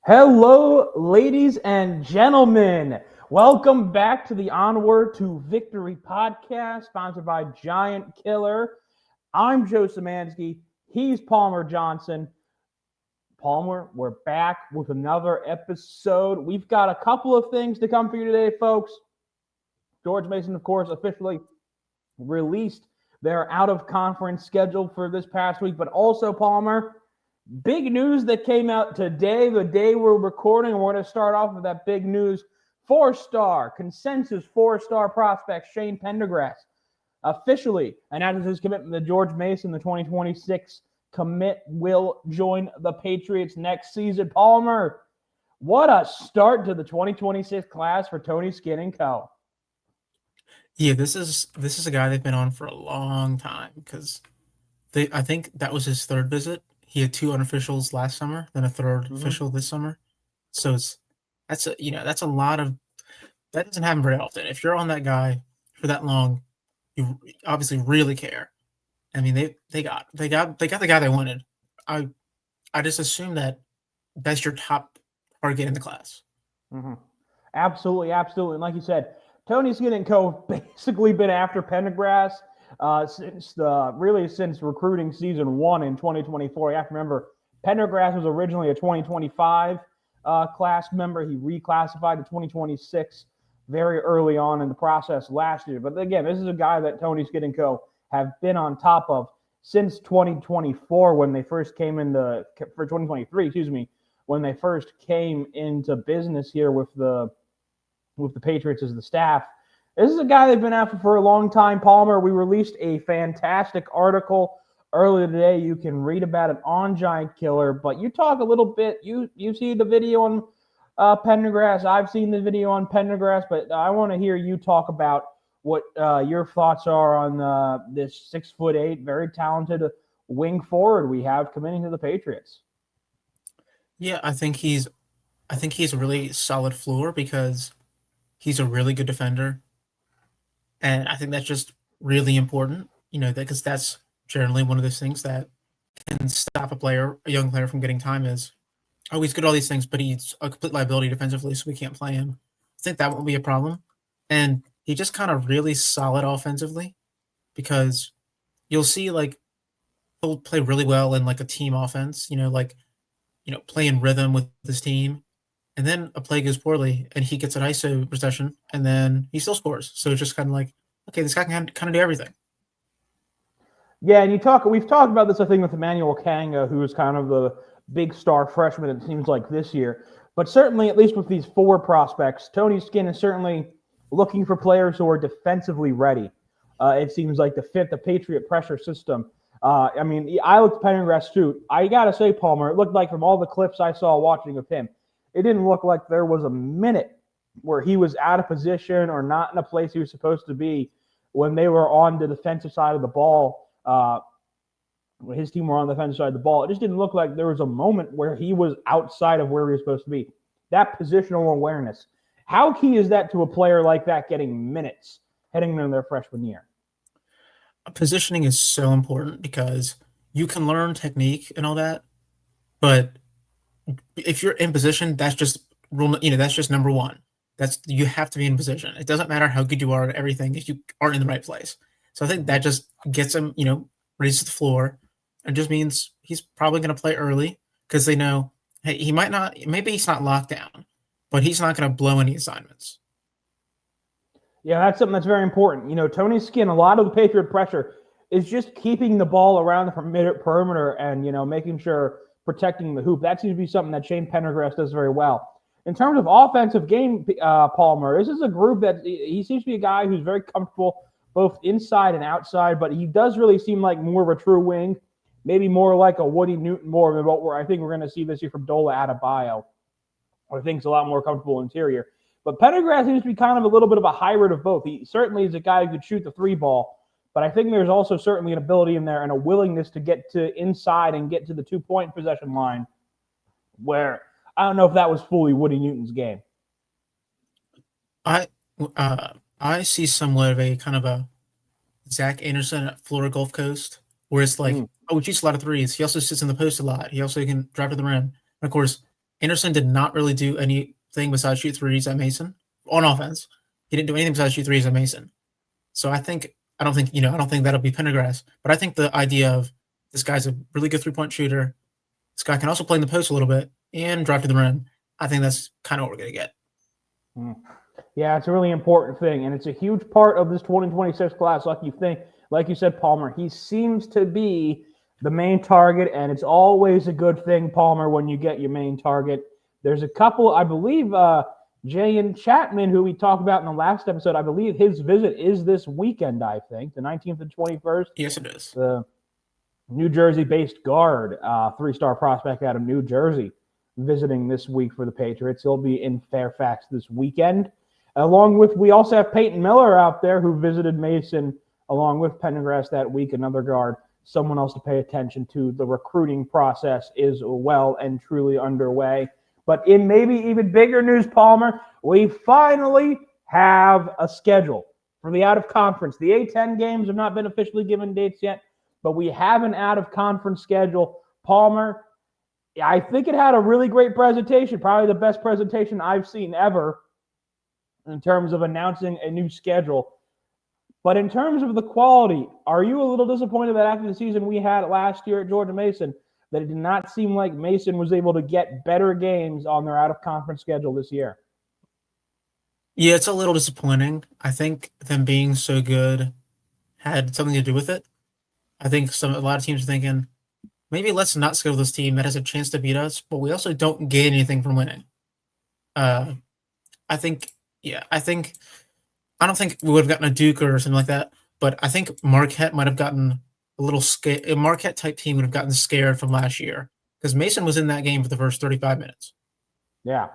Hello, ladies and gentlemen. Welcome back to the Onward to Victory podcast, sponsored by GiantKiller. I'm Joe Szymanski. He's Palmer Johnson. Palmer, we're back with another episode. We've got a couple of things to come for you today, folks. George Mason, of course, officially released their out-of-conference schedule for this past week, but also, Palmer, big news that came out today, the day we're recording. We're going to start off with that big news. Consensus four-star prospect Shane Pendergrass officially announces his commitment to George Mason. The 2026 commit will join the Patriots next season. Palmer, what a start to the 2026 class for Tony Skinn & Co. Yeah, this is a guy they've been on for a long time because I think that was his third visit. He had two unofficials last summer, then a third official this summer. So that's a lot of that doesn't happen very often. If you're on that guy for that long, you obviously really care. I mean, they got the guy they wanted. I I just assume that that's your top target in the class. Mm-hmm. Absolutely, absolutely. And like you said, Tony Skinn & Co. basically been after Pendergrass since recruiting season one in 2024. You have to remember, Pendergrass was originally a 2025 class member. He reclassified to 2026 very early on in the process last year. But again, this is a guy that Tony Skinn & Co. have been on top of since 2024 when they first came into for 2023. Excuse me, when they first came into business here with the Patriots as the staff. This is a guy they've been after for a long time, Palmer. We released a fantastic article earlier today. You can read about it on GiantKiller, but you talk a little bit. You see the video on Pendergrass. I've seen the video on Pendergrass, but I want to hear you talk about what your thoughts are on this 6'8", very talented wing forward we have committing to the Patriots. Yeah, I think he's a really solid floor because he's a really good defender, and I think that's just really important. Because that's generally one of those things that can stop a young player, from getting time. Is he's good at all these things, but he's a complete liability defensively, so we can't play him. I think that won't be a problem, and he just kind of really solid offensively because you'll see like he'll play really well in like a team offense. Play in rhythm with his team, and then a play goes poorly, and he gets an ISO possession, and then he still scores. So it's just kind of like, okay, this guy can kind of do everything. Yeah, and we've talked about this, I think, with Emmanuel Kanga, who is kind of the big star freshman, it seems like, this year. But certainly, at least with these four prospects, Tony Skinn is certainly looking for players who are defensively ready. It seems like to fit the Patriot pressure system. I looked at Pendergrass too. I got to say, Palmer, it looked like from all the clips I saw watching of him, it didn't look like there was a minute where he was out of position or not in a place he was supposed to be when they were on the defensive side of the ball. When his team were on the defensive side of the ball, it just didn't look like there was a moment where he was outside of where he was supposed to be. That positional awareness. How key is that to a player like that getting minutes heading into their freshman year? Positioning is so important because you can learn technique and all that, but if you're in position, that's just rule. That's just number one. You have to be in position. It doesn't matter how good you are at everything if you aren't in the right place. So I think that just gets him, raises the floor, and just means he's probably going to play early because they know, hey, he might not. Maybe he's not locked down, but he's not going to blow any assignments. Yeah, that's something that's very important. Tony Skinn, a lot of the Patriot pressure is just keeping the ball around the perimeter and, making sure protecting the hoop. That seems to be something that Shane Pendergrass does very well. In terms of offensive game, Palmer, this is a group that he seems to be a guy who's very comfortable both inside and outside, but he does really seem like more of a true wing, maybe more like a Woody Newton more than what I think we're going to see this year from Dola Adebayo, who I think is a lot more comfortable interior. But Pendergrass seems to be kind of a little bit of a hybrid of both. He certainly is a guy who could shoot the three ball, but I think there's also certainly an ability in there and a willingness to get to inside and get to the 2-point possession line where I don't know if that was fully Woody Newton's game. I see somewhat of a kind of a Zach Anderson at Florida Gulf Coast, where it's like, oh, he shoots a lot of threes. He also sits in the post a lot. He also can drive to the rim. And of course, Anderson did not really do anything besides shoot threes at Mason on offense. He didn't do anything besides shoot threes at Mason. So I don't think that'll be Pendergrass. But I think the idea of this guy's a really good 3-point shooter. This guy can also play in the post a little bit and drive to the rim. I think that's kind of what we're going to get. Yeah, it's a really important thing, and it's a huge part of this 2026 class. Like you said, Palmer, he seems to be the main target, and it's always a good thing, Palmer, when you get your main target. There's a couple, I believe, Jay Chapman, who we talked about in the last episode, I believe his visit is this weekend, I think, the 19th and 21st. Yes, it is. The New Jersey-based guard, 3-star prospect out of New Jersey, visiting this week for the Patriots. He'll be in Fairfax this weekend. Along with, we also have Peyton Miller out there who visited Mason along with Pendergrass that week, another guard, someone else to pay attention to. The recruiting process is well and truly underway. But in maybe even bigger news, Palmer, we finally have a schedule for the out-of-conference. The A-10 games have not been officially given dates yet, but we have an out-of-conference schedule. Palmer, I think it had a really great presentation, probably the best presentation I've seen ever in terms of announcing a new schedule. But in terms of the quality, are you a little disappointed that after the season we had last year at Georgia Mason, that it did not seem like Mason was able to get better games on their out-of-conference schedule this year? Yeah, it's a little disappointing. I think them being so good had something to do with it. I think a lot of teams are thinking, maybe let's not schedule this team that has a chance to beat us, but we also don't gain anything from winning. I don't think we would have gotten a Duke or something like that, but I think Marquette might have gotten a little scared. A Marquette type team would have gotten scared from last year because Mason was in that game for the first 35 minutes. Yeah.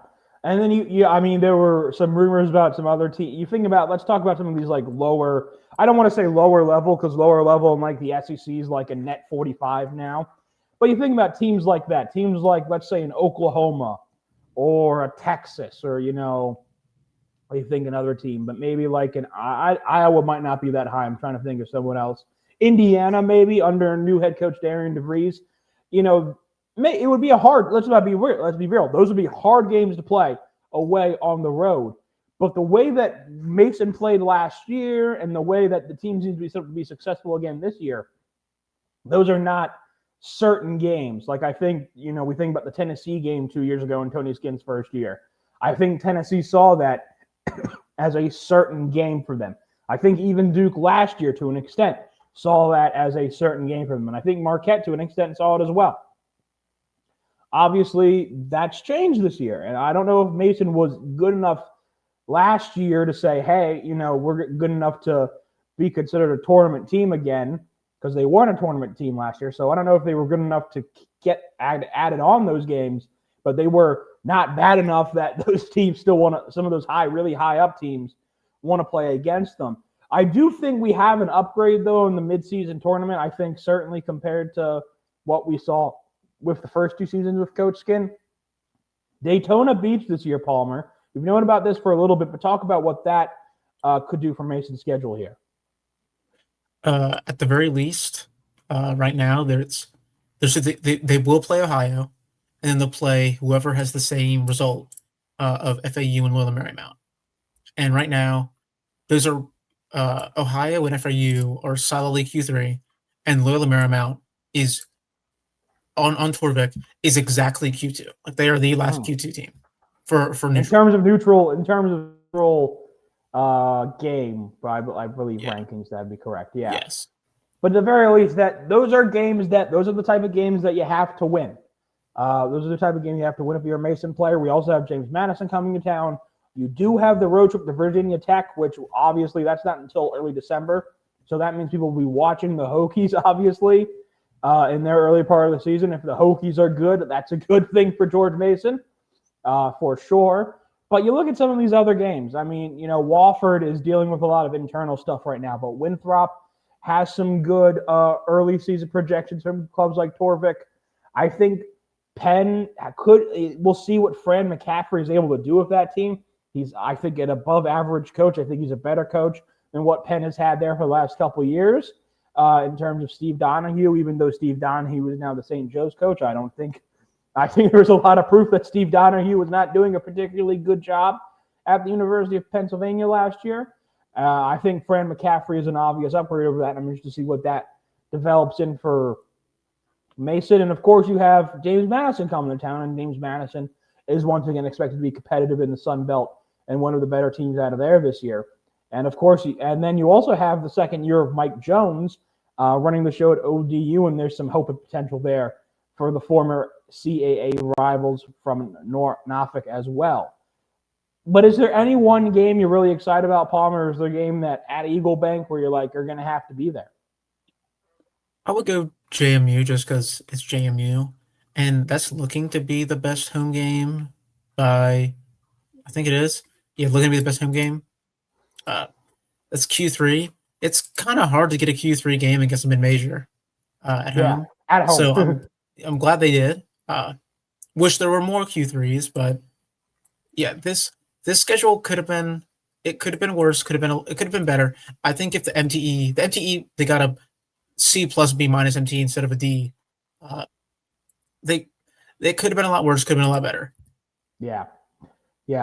And then I mean, there were some rumors about some other teams. You think about, let's talk about some of these like lower, I don't want to say lower level because lower level in like the SEC is like a net 45 now. But you think about teams like that, teams like, let's say, an Oklahoma or a Texas or, you think another team, but maybe like Iowa might not be that high. I'm trying to think of someone else. Indiana, maybe under new head coach Darian DeVries. It would be a hard. Let's be real. Those would be hard games to play away on the road. But the way that Mason played last year and the way that the team seems to be successful again this year, those are not certain games. Like I think we think about the Tennessee game 2 years ago in Tony Skinn's first year. I think Tennessee saw that as a certain game for them. I think even Duke last year, to an extent, saw that as a certain game for them. And I think Marquette, to an extent, saw it as well. Obviously, that's changed this year. And I don't know if Mason was good enough last year to say, hey, we're good enough to be considered a tournament team again, because they weren't a tournament team last year. So I don't know if they were good enough to get added on those games, but they were not bad enough that those teams still want to, some of those really high up teams want to play against them. I do think we have an upgrade, though, in the midseason tournament. I think certainly compared to what we saw with the first 2 seasons with Coach Skinn. Daytona Beach this year, Palmer. We've known about this for a little bit, but talk about what that could do for Mason's schedule here. At the very least, right now, they will play Ohio, and then they'll play whoever has the same result of FAU and Loyola Marymount. And right now, those are Ohio and FAU are solidly Q3, and Loyola Marymount is on Torvik is exactly Q2. Like they are the last Q2 team for neutral. In terms of neutral game, I believe rankings, that'd be correct. Yeah. Yes. But at the very least, those are the type of games that you have to win. Those are the type of games you have to win if you're a Mason player. We also have James Madison coming to town. You do have the road trip to Virginia Tech, which obviously that's not until early December. So that means people will be watching the Hokies, obviously, in their early part of the season. If the Hokies are good, that's a good thing for George Mason, for sure. But you look at some of these other games. I mean, Wofford is dealing with a lot of internal stuff right now, but Winthrop has some good early season projections from clubs like Torvik. I think Penn we'll see what Fran McCaffrey is able to do with that team. He's, I think, an above average coach. I think he's a better coach than what Penn has had there for the last couple of years in terms of Steve Donahue, even though Steve Donahue is now the St. Joe's coach. I don't think I think there's a lot of proof that Steve Donahue was not doing a particularly good job at the University of Pennsylvania last year. I think Fran McCaffrey is an obvious upgrade over that. I'm interested to see what that develops in for Mason. And of course, you have James Madison coming to town, and James Madison is once again expected to be competitive in the Sun Belt and one of the better teams out of there this year. And of course, and then you also have the second year of Mike Jones running the show at ODU, and there's some hope and potential there for the former CAA rivals from Norfolk as well. But is there any one game you're really excited about, Palmer? Or is there a game that at Eagle Bank where you're like, you're going to have to be there? I would go JMU just because it's JMU, and that's looking to be the best home game by, I think it is. Yeah, looking to be the best home game. That's Q3. It's kind of hard to get a Q3 game against a mid-major at home. At home. So I'm glad they did. Wish there were more Q3s, but yeah, this schedule could have been worse. It could have been better. I think if the MTE they got a C plus B minus MTE instead of a D. They could have been a lot worse. Could have been a lot better. Yeah,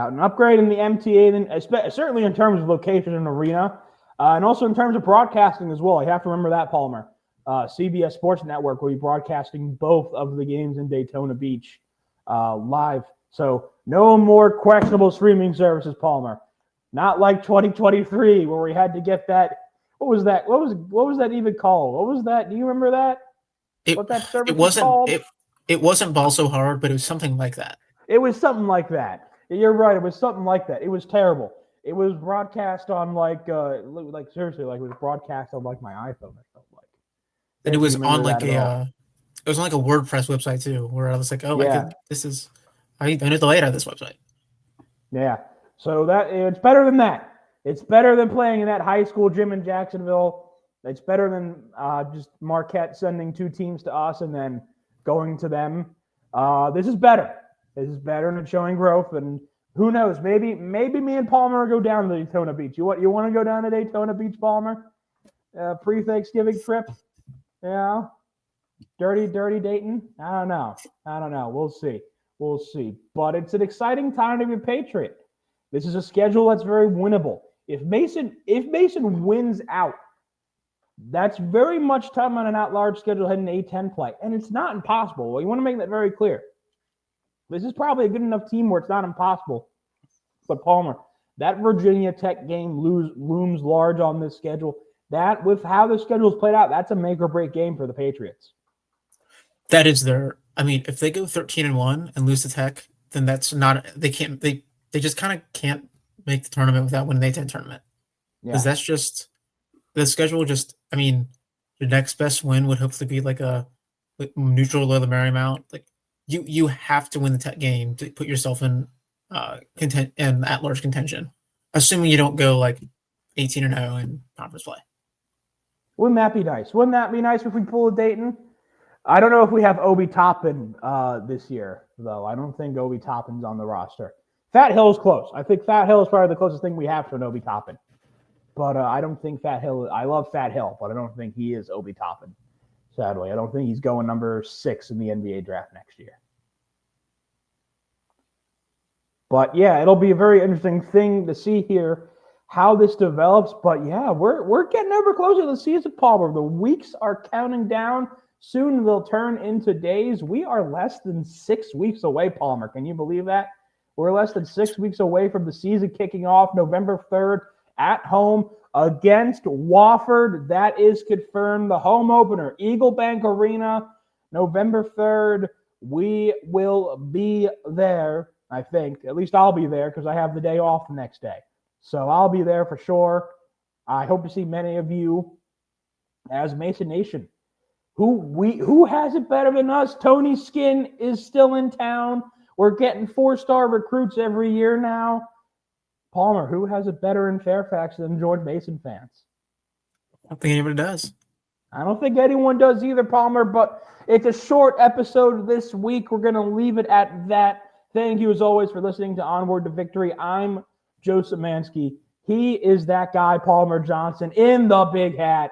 an upgrade in the MTA, then certainly in terms of location and arena, and also in terms of broadcasting as well. You have to remember that, Palmer. CBS Sports Network will be broadcasting both of the games in Daytona Beach live. So no more questionable streaming services, Palmer. Not like 2023 where we had to get that. What was that? What was that even called? What was that? Do you remember that? What that service was called? It wasn't Ball So Hard, but it was something like that. It was something like that. You're right. It was something like that. It was terrible. It was broadcast on seriously, like it was broadcast on like my iPhone. I felt like. And it was on like a WordPress website too, where I was like, oh, yeah. I need to lay it on this website. Yeah. So it's better than that. It's better than playing in that high school gym in Jacksonville. It's better than just Marquette sending two teams to us and then going to them. This is better. This is better, and it's showing growth. And who knows? Maybe me and Palmer go down to Daytona Beach. You want to go down to Daytona Beach, Palmer? Pre-Thanksgiving trip? Yeah. Dirty Dayton? I don't know. We'll see. But it's an exciting time to be a Patriot. This is a schedule that's very winnable. If Mason wins out, that's very much time on an at-large schedule heading to A10 play. And it's not impossible. Well, you want to make that very clear. This is probably a good enough team where it's not impossible. But Palmer, that Virginia Tech game looms large on this schedule. That, with how the schedule is played out, that's a make or break game for the Patriots. That is if they go 13-1 and lose to Tech, then that's not, they just kind of can't make the tournament without winning the A10 tournament. Because that's just, the schedule just, your next best win would hopefully be like a neutral or the Marymount. Like you have to win the Tech game to put yourself in at-large contention, assuming you don't go like 18-0 in conference play. Wouldn't that be nice? Wouldn't that be nice if we pull a Dayton? I don't know if we have Obi Toppin this year, though. I don't think Obi Toppin's on the roster. Fat Hill's close. I think Fat Hill is probably the closest thing we have to an Obi Toppin. But I don't think Fat Hill – I love Fat Hill, but I don't think he is Obi Toppin, sadly. I don't think he's going number 6 in the NBA draft next year. But, yeah, it'll be a very interesting thing to see here how this develops. But, yeah, we're getting ever closer to the season, Palmer. The weeks are counting down. Soon they'll turn into days. We are less than 6 weeks away, Palmer. Can you believe that? We're less than 6 weeks away from the season kicking off November 3rd at home against Wofford. That is confirmed. The home opener, Eagle Bank Arena, November 3rd. We will be there, I think. At least I'll be there because I have the day off the next day. So I'll be there for sure. I hope to see many of you as Mason Nation. Who has it better than us? Tony Skinn is still in town. We're getting 4-star recruits every year now. Palmer, who has it better in Fairfax than George Mason fans? I don't think anybody does. I don't think anyone does either, Palmer, but it's a short episode this week. We're going to leave it at that. Thank you, as always, for listening to Onward to Victory. I'm Joe Szymanski. He is that guy, Palmer Johnson, in the big hat.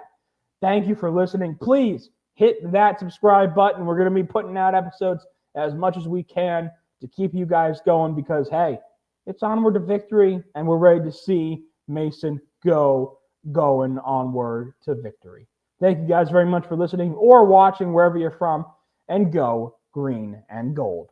Thank you for listening. Please hit that subscribe button. We're going to be putting out episodes as much as we can to keep you guys going because, hey, it's onward to victory, and we're ready to see Mason going onward to victory. Thank you guys very much for listening or watching wherever you're from, and go green and gold.